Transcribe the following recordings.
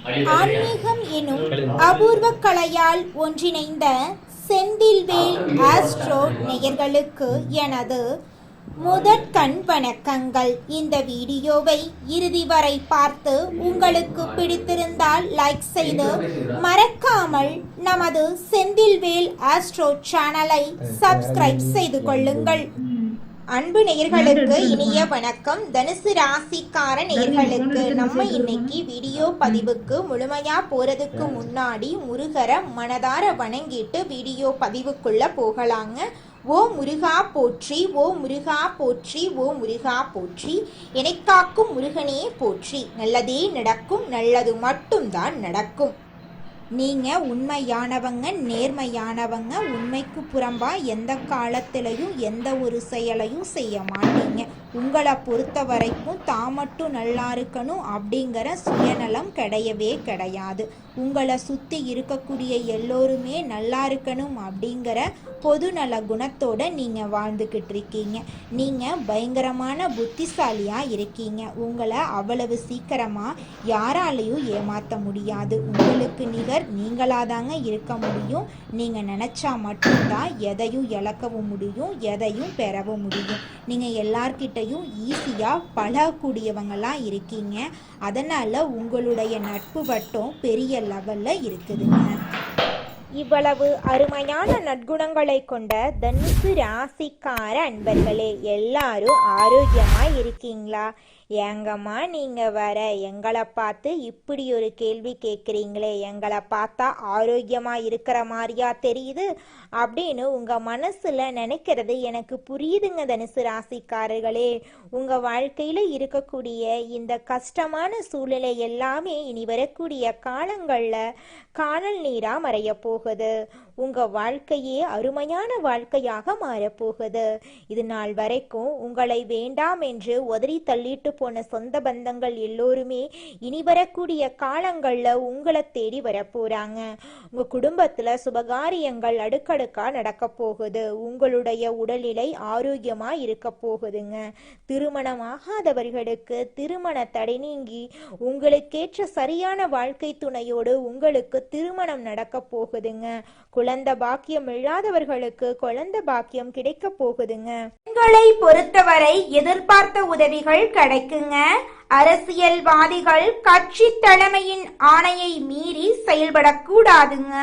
ஆன்மீகம் எனும் அபூர்வ கலையால் ஒன்றிணைந்த செந்தில்வேல் ஆஸ்ட்ரோ நேயர்களுக்கு எனது முதற்கண் வணக்கங்கள். இந்த வீடியோவை இறுதி வரை பார்த்து உங்களுக்கு பிடித்திருந்தால் லைக் செய்து மறக்காமல் நமது செந்தில்வேல் ஆஸ்ட்ரோ சேனலை சப்ஸ்கிரைப் செய்து கொள்ளுங்கள். அன்பு நேயர்களுக்கு இனிய வணக்கம். தனுசு ராசிக்கார நேயர்களுக்கு நம்ம இன்னைக்கு வீடியோ பதிவுக்கு முழுமையா போறதுக்கு முன்னாடி முருகரை மனதார வணங்கிட்டு வீடியோ பதிவுக்குள்ள போகலாங்க. ஓ முருகா போற்றி, ஓ முருகா போற்றி, ஓ முருகா போற்றி, எனக்காக்கும் முருகனே போற்றி. நல்லதே நடக்கும், நல்லது மட்டும்தான் நடக்கும். நீங்கள் உண்மையானவங்க, நேர்மையானவங்க. உண்மைக்கு புறம்பா எந்த காலத்திலையும் எந்த ஒரு செயலையும் செய்ய மாட்டீங்க. உங்களை பொறுத்த வரைக்கும் தான் மட்டும் நல்லா இருக்கணும் அப்படிங்கிற சுயநலம் கிடையவே கிடையாது. உங்களை சுற்றி இருக்கக்கூடிய எல்லோருமே நல்லா இருக்கணும் அப்படிங்கிற பொதுநல குணத்தோடு நீங்கள் வாழ்ந்துக்கிட்டு இருக்கீங்க. நீங்கள் பயங்கரமான புத்திசாலியாக இருக்கீங்க. உங்களை அவ்வளவு சீக்கிரமாக யாராலையும் ஏமாற்ற முடியாது. உங்களுக்கு நிகர் நீங்களாதாங்க இருக்க முடியும். நீங்கள் நினச்சா மட்டும்தான் எதையும் இழக்கவும் முடியும், எதையும் பெறவும் முடியும். நீங்கள் எல்லார்கிட்டையும் ஈஸியாக பழகக்கூடியவங்களாக இருக்கீங்க. அதனால் உங்களுடைய நட்பு வட்டம் பெரிய லெவலில் இருக்குதுங்க. இவ்வளவு அருமையான நற்குணங்களை கொண்ட தனுசு ராசிக்கார அன்பர்களே, எல்லாரும் ஆரோக்கியமா இருக்கீங்களா? ஏங்கம்மா நீங்க வர எங்களை பார்த்து இப்படி ஒரு கேள்வி கேட்குறீங்களே, எங்களை பார்த்தா ஆரோக்கியமா இருக்கிற மாதிரியா தெரியுது அப்படின்னு உங்க மனசுல நினைக்கிறது எனக்கு புரியுதுங்க. தனுசு ராசிக்காரர்களே, உங்க வாழ்க்கையில இருக்கக்கூடிய இந்த கஷ்டமான சூழ்நிலை எல்லாமே இனி வரக்கூடிய காலங்கள்ல காணல் நீரா மறைய போகுது. உங்க வாழ்க்கையே அருமையான வாழ்க்கையாக மாறப்போகுது. இது நாள் வரைக்கும் உங்களை வேண்டாம் என்று உதறி தள்ளிட்டு போன சொந்த பந்தங்கள் எல்லோருமே இனி வரக்கூடிய காலங்கள்ல உங்களை தேடி வரப்போறாங்க. உங்க குடும்பத்துல சுபகாரியங்கள் அடுக்கடுக்கா நடக்க போகுது. உங்களுடைய உடல்நிலை ஆரோக்கியமா இருக்க போகுதுங்க. திருமணமாகாதவர்களுக்கு திருமண தடை நீங்கி உங்களுக்கேற்ற சரியான வாழ்க்கை துணையோடு உங்களுக்கு திருமணம் நடக்க போகுதுங்க. குழந்தை பாக்கியம் இல்லாதவர்களுக்கு குழந்தை பாக்கியம் கிடைக்க போகுதுங்க. உங்களை பொறுத்தவரை எதிர்பார்த்த உதவிகள் கிடைக்குங்க. அரசியல்வாதிகள் கட்சி தலைமையின் ஆணையை மீறி செயல்படக்கூடாதுங்க.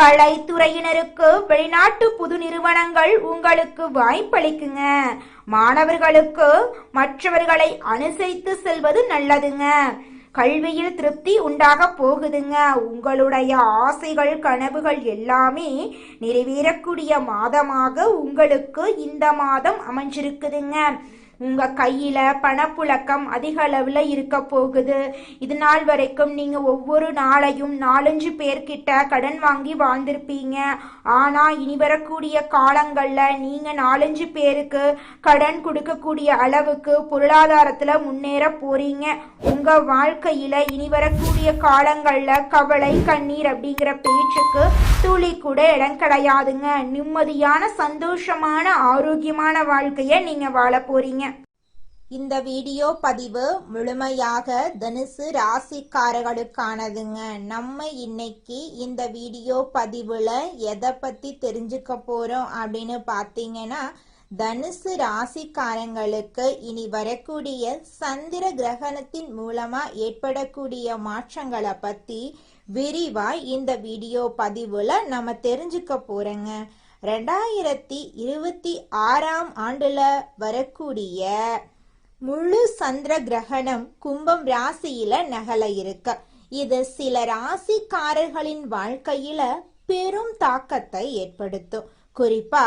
கலைத்துறையினருக்கு வெளிநாட்டு புது நிறுவனங்கள் உங்களுக்கு வாய்ப்பளிக்குங்க. மாணவர்களுக்கு மற்றவர்களை அனுசரித்து செல்வது நல்லதுங்க. கல்வியில் திருப்தி உண்டாக போகுதுங்க. உங்களுடைய ஆசைகள் கனவுகள் எல்லாமே நிறைவேறக்கூடிய மாதமாக உங்களுக்கு இந்த மாதம் அமைஞ்சிருக்குதுங்க. உங்க கையில பணப்புழக்கம் அதிக அளவுல இருக்க போகுது. இது நாள் வரைக்கும் நீங்க ஒவ்வொரு நாளையும் 4-5 பேர்கிட்ட கடன் வாங்கி வாழ்ந்திருப்பீங்க. ஆனா இனி வரக்கூடிய காலங்கள்ல நீங்க 4-5 பேருக்கு கடன் கொடுக்கக்கூடிய அளவுக்கு பொருளாதாரத்துல முன்னேற போறீங்க. உங்க வாழ்க்கையில இனி வரக்கூடிய காலங்கள்ல கவலை கண்ணீர் அப்படிங்கிற பேச்சுக்கு துளி கூட இடம் கிடையாதுங்க. நிம்மதியான சந்தோஷமான ஆரோக்கியமான வாழ்க்கைய நீங்க வாழ போறீங்க. இந்த வீடியோ பதிவு முழுமையாக தனுசு ராசிக்காரர்களுக்கானதுங்க. நம்ம இன்னைக்கு இந்த வீடியோ பதிவுல எதை பத்தி தெரிஞ்சுக்க போறோம் அப்படின்னு பார்த்தீங்கன்னா, தனுசு ராசிக்காரங்களுக்கு இனி வரக்கூடிய சந்திர கிரகணத்தின் மூலமா ஏற்படக்கூடிய மாற்றங்களை பத்தி விரிவா இந்த வீடியோ பதிவுல நம்ம தெரிஞ்சுக்க போறோங்க. 2026 ஆண்டுல வரக்கூடிய முழு சந்திர கிரகணம் கும்பம் ராசியில நகல இருக்கு. இது சில ராசிக்காரர்களின் வாழ்க்கையில பெரும் தாக்கத்தை ஏற்படுத்தும். குறிப்பா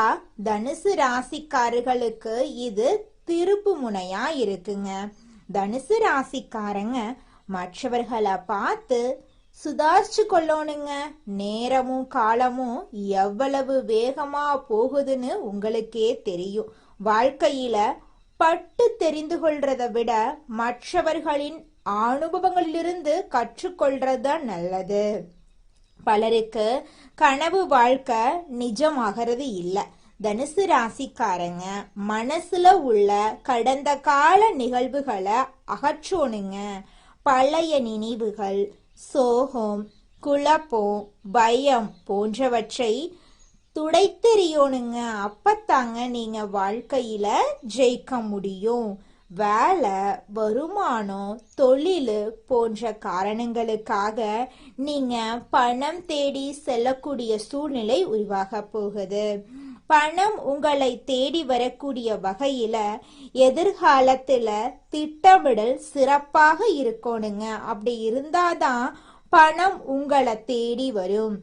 தனுசு ராசிக்காரர்களுக்கு இது திருப்பு முனையா இருக்குங்க. தனுசு ராசிக்காரங்க மற்றவர்களை பார்த்து சுதாரிச்சு கொள்ளணுங்க. நேரமும் காலமும் எவ்வளவு வேகமா போகுதுன்னு உங்களுக்கே தெரியும். வாழ்க்கையில பட்டு தெரிந்து கொள்றதை விட மற்றவர்களின் அனுபவங்களிலிருந்து கற்றுக்கொள்றதுதான் நல்லது. பலருக்கு கனவு வாழ்க்கை நிஜமாகிறது இல்லை. தனுசு ராசிக்காரங்க மனசுல உள்ள கடந்த கால நிகழ்வுகளை அகற்றோனுங்க. பழைய நினைவுகள், சோகம், குழப்பம், பயம் போன்றவற்றை துடைத்தெறியோனுங்க. அப்பத்தாங்க நீங்க வாழ்க்கையில ஜெயிக்க முடியும். வேலை, வருமானம், தொழில் போன்ற காரணங்களுக்காக நீங்க பணம் தேடி செல்லக்கூடிய சூழ்நிலை உருவாக போகுது. பணம் உங்களை தேடி வரக்கூடிய வகையில எதிர்காலத்துல திட்டமிடல் சிறப்பாக இருக்கணுங்க. அப்படி இருந்தாதான் பணம் உங்களை தேடி வரும்.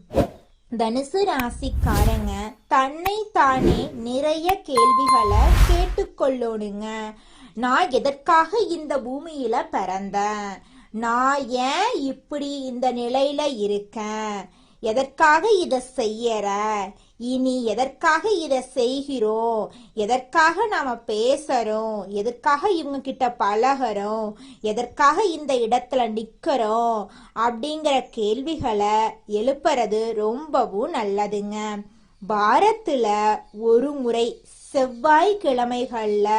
தனுசு ராசிக்காரங்க தன்னை தானே நிறைய கேள்விகளை கேட்டுக்கொள்ளணுங்க. நான் எதற்காக இந்த பூமியில பிறந்தேன்? நான் ஏன் இப்படி இந்த நிலையில இருக்கேன்? எதற்காக இதை செய்யற? இனி எதற்காக இதை செய்கிறோம்? எதற்காக நாம பேசுறோம்? எதற்காக இவங்க கிட்ட பழகிறோம்? எதற்காக இந்த இடத்துல நிக்கிறோம்? அப்படிங்கிற கேள்விகளை எழுப்புறது ரொம்பவும் நல்லதுங்க. வாரத்துல ஒரு முறை செவ்வாய்க்கிழமைகள்ல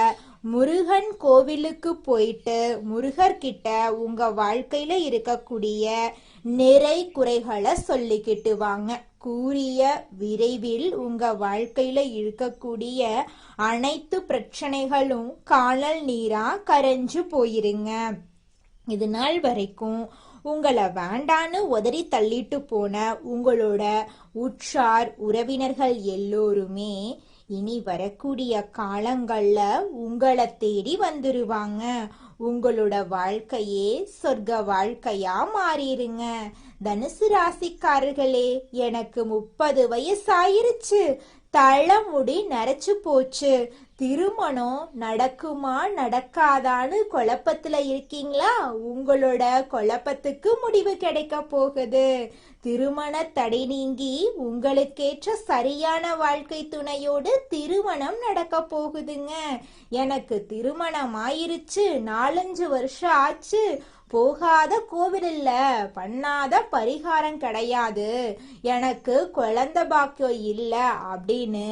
முருகன் கோவிலுக்கு போயிட்டு முருகர்கிட்ட உங்க வாழ்க்கையில இருக்கக்கூடிய நிறை குறைகளை சொல்லிக்கிட்டு வாங்க. கூறிய விரைவில் உங்க வாழ்க்கையில இருக்கக்கூடிய அனைத்து பிரச்சனைகளும் காணல் நீரா கரைஞ்சு போயிருங்க. இது நாள் வரைக்கும் உங்களை வேண்டான்னு உதறி தள்ளிட்டு போன உங்களோட உற்றார் உறவினர்கள் எல்லோருமே இனி வரக்கூடிய காலங்கள்ல உங்களை தேடி வந்துருவாங்க. உங்களோட வாழ்க்கையே சொர்க்க வாழ்க்கையா மாறிடுங்க. தனுசு ராசிக்காரர்களே, எனக்கு 30 வயசாயிருச்சு, தலைமுடி நரைச்சு போச்சு, திருமணம் நடக்குமா நடக்காதான்னு குழப்பத்துல இருக்கீங்களா? உங்களோட குழப்பத்துக்கு முடிவு கிடைக்க போகுது. திருமண தடை நீங்கி உங்களுக்கேற்ற சரியான வாழ்க்கை துணையோடு திருமணம் நடக்க போகுதுங்க. எனக்கு திருமணம் ஆயிருச்சு, 4-5 வருஷம் ஆச்சு, போகாத கோவில் இல்ல, பண்ணாத பரிகாரம் கிடையாது, எனக்கு குழந்தை பாக்கியம் இல்ல அப்படின்னு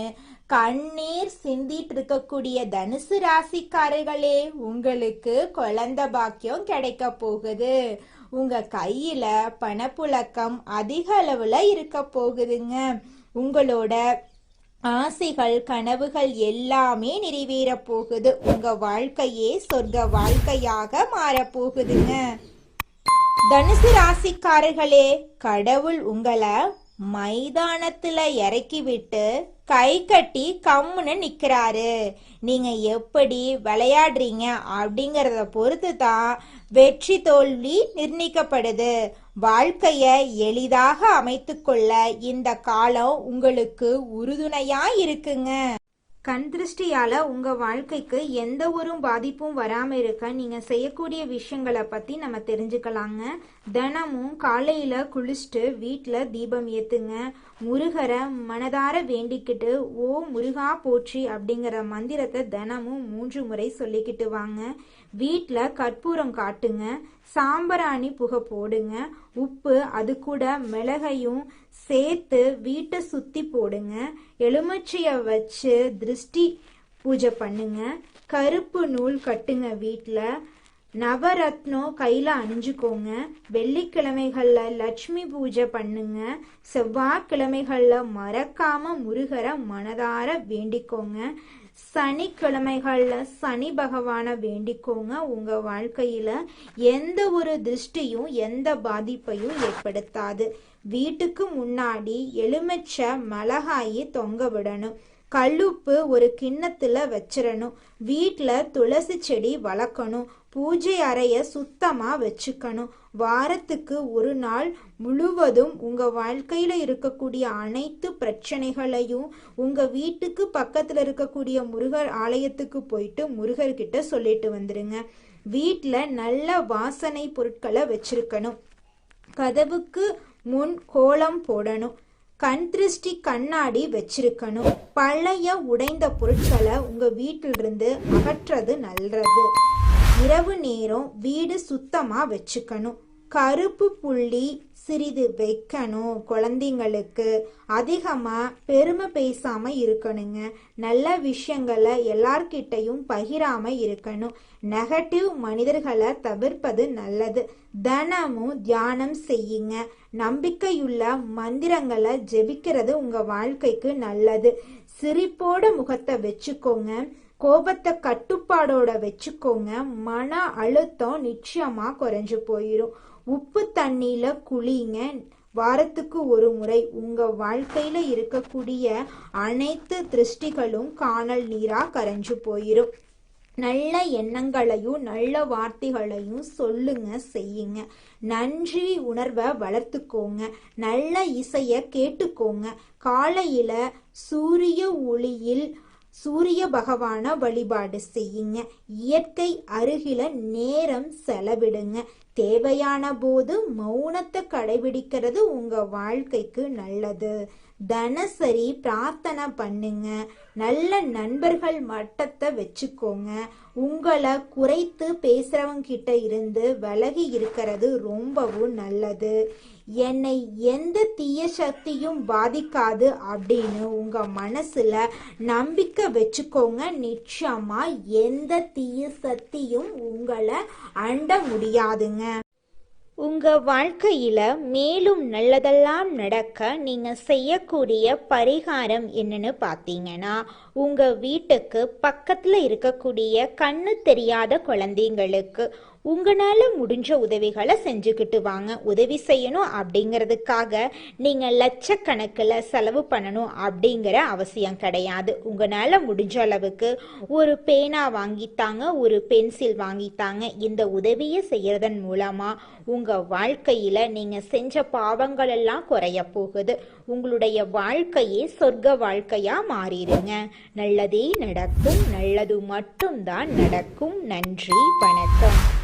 கண்ணீர் சிந்திட்டு இருக்கக்கூடிய தனுசு ராசிக்காரர்களே, உங்களுக்கு குழந்தை பாக்கியம் கிடைக்க போகுது. உங்க கையில பணப்புழக்கம் அதிக அளவுல இருக்க போகுதுங்க. உங்களோட ஆசைகள் கனவுகள் எல்லாமே நிறைவேற போகுது. உங்க வாழ்க்கையே சொர்க்க வாழ்க்கையாக மாறப்போகுதுங்க. தனுசு ராசிக்காரர்களே, கடவுள் உங்களை மைதானத்துல இறக்கி விட்டு கை கட்டி கம்முன்னு நிக்கிறாரு. நீங்க எப்படி விளையாடுறீங்க அப்படிங்கறத பொறுத்து தான் வெற்றி தோல்வி நிர்ணயிக்கப்படுது. வாழ்க்கைய எளிதாக அமைத்துக்கொள்ள இந்த காலம் உங்களுக்கு உறுதுணையா இருக்குங்க. கண் திருஷ்டியால உங்க வாழ்க்கைக்கு எந்த ஒரு பாதிப்பும் வராம இருக்க நீங்க செய்யக்கூடிய விஷயங்களை பத்தி நம்ம தெரிஞ்சுக்கலாங்க. தினமும் காலையில குளிச்சுட்டு வீட்டுல தீபம் ஏத்துங்க. முருகரை மனதார வேண்டிக்கிட்டு ஓ முருகா போற்றி அப்படிங்கிற மந்திரத்தை தினமும் 3 முறை சொல்லிக்கிட்டு வாங்க. வீட்டில் கற்பூரம் காட்டுங்க, சாம்பிராணி புகை போடுங்க, உப்பு அது கூட மிளகையும் சேர்த்து வீட்டை சுத்தி போடுங்க. எலுமிச்சைய வச்சு திருஷ்டி பூஜை பண்ணுங்க. கருப்பு நூல் கட்டுங்க. வீட்டில் நவரத்னம் கையில் அணிஞ்சுக்கோங்க. வெள்ளிக்கிழமைகள்ல லட்சுமி பூஜை பண்ணுங்க. செவ்வாய்க்கிழமைகள்ல மறக்காம முருகரை மனதார வேண்டிக்கோங்க. சனிக்கிழமைகள்ல சனி பகவானை வேண்டிக்கோங்க. உங்க வாழ்க்கையில எந்த ஒரு திருஷ்டியும் எந்த பாதிப்பையும் ஏற்படுத்தாது. வீட்டுக்கு முன்னாடி எலுமிச்சை மிளகாயை தொங்க விடணும். கல்லுப்பு ஒரு கிண்ணத்துல வச்சிடணும். வீட்டுல துளசி செடி வளர்க்கணும். பூஜை அறைய சுத்தமா வச்சுக்கணும். வாரத்துக்கு ஒரு நாள் முழுவதும் உங்க வாழ்க்கையில இருக்கக்கூடிய அனைத்து பிரச்சனைகளையும் உங்க வீட்டுக்கு பக்கத்துல இருக்கக்கூடிய முருகர் ஆலயத்துக்கு போயிட்டு முருகர்கிட்ட சொல்லிட்டு வந்துருங்க. வீட்டுல நல்ல வாசனை பொருட்களை வச்சிருக்கணும். கதவுக்கு முன் கோலம் போடணும். கண் திருஷ்டி கண்ணாடி வச்சிருக்கணும். பழைய உடைந்த பொருட்களை உங்க வீட்டிலிருந்து அகற்றது நல்லது. இரவு நேரம் வீடு சுத்தமா வச்சுக்கணும். கருப்பு புள்ளி சிறிது வைக்கணும். குழந்தைங்களுக்கு அதிகமாக பெருமை பேசாம இருக்கணுங்க. நல்ல விஷயங்களை எல்லார்கிட்டையும் பகிராம இருக்கணும். நெகட்டிவ் மனிதர்களை தவிர்ப்பது நல்லது. தினமும் தியானம் செய்யுங்க. நம்பிக்கையுள்ள மந்திரங்களை ஜெபிக்கிறது உங்க வாழ்க்கைக்கு நல்லது. சிரிப்போட முகத்தை வச்சுக்கோங்க. கோபத்தை கட்டுப்பாடோட வச்சுக்கோங்க. மன அழுத்தம் நிச்சயமா குறைஞ்சு போயிடும். உப்பு தண்ணியில குளிங்க. வாரத்துக்கு ஒரு முறை. உங்க வாழ்க்கையில இருக்கக்கூடிய அனைத்து திருஷ்டிகளும் காணல் நீரா கரைஞ்சு போயிடும். நல்ல எண்ணங்களையும் நல்ல வார்த்தைகளையும் சொல்லுங்க, செய்யுங்க. நன்றி உணர்வை வளர்த்துக்கோங்க. நல்ல இசையை கேட்டுக்கோங்க. காலையில சூரிய ஒளியில் சூரிய பகவான வழிபாடு செய்யுங்க. இயற்கை அருகில நேரம் செலவிடுங்க. தேவையான போது மௌனத்தை கடைபிடிக்கிறது உங்க வாழ்க்கைக்கு நல்லது. தினசரி பிரார்த்தனை பண்ணுங்க. நல்ல நண்பர்கள் மட்டத்தை வச்சுக்கோங்க. உங்களை குறைத்து பேசுறவங்க கிட்ட இருந்து விலகி இருக்கிறது ரொம்பவும் நல்லது. என்னை எந்த தீய சக்தியும் பாதிக்காது அப்படின்னு உங்க மனசுல நம்பிக்கை வச்சுக்கோங்க. நிச்சயமா எந்த தீய சக்தியும் உங்களை அண்ட முடியாதுங்க. உங்க வாழ்க்கையில மேலும் நல்லதெல்லாம் நடக்க நீங்க செய்யக்கூடிய பரிகாரம் என்னன்னு பார்த்தீங்கன்னா, உங்க வீட்டுக்கு பக்கத்துல இருக்கக்கூடிய கண்ணு தெரியாத குழந்தைங்களுக்கு உங்களால முடிஞ்ச உதவிகளை செஞ்சுக்கிட்டு வாங்க. உதவி செய்யணும் அப்படிங்கிறதுக்காக நீங்க லட்சக்கணக்கில் செலவு பண்ணணும் அப்படிங்கிற அவசியம் கிடையாது. உங்களால முடிஞ்ச அளவுக்கு ஒரு பேனா வாங்கித்தாங்க, ஒரு பென்சில் வாங்கித்தாங்க. இந்த உதவியை செய்யறதன் மூலமா உங்க வாழ்க்கையில நீங்க செஞ்ச பாவங்கள் எல்லாம் குறைய போகுது. உங்களுடைய வாழ்க்கையே சொர்க்க வாழ்க்கையா மாறிடுங்க. நல்லதே நடக்கும். நல்லது மட்டும்தான் நடக்கும். நன்றி, வணக்கம்.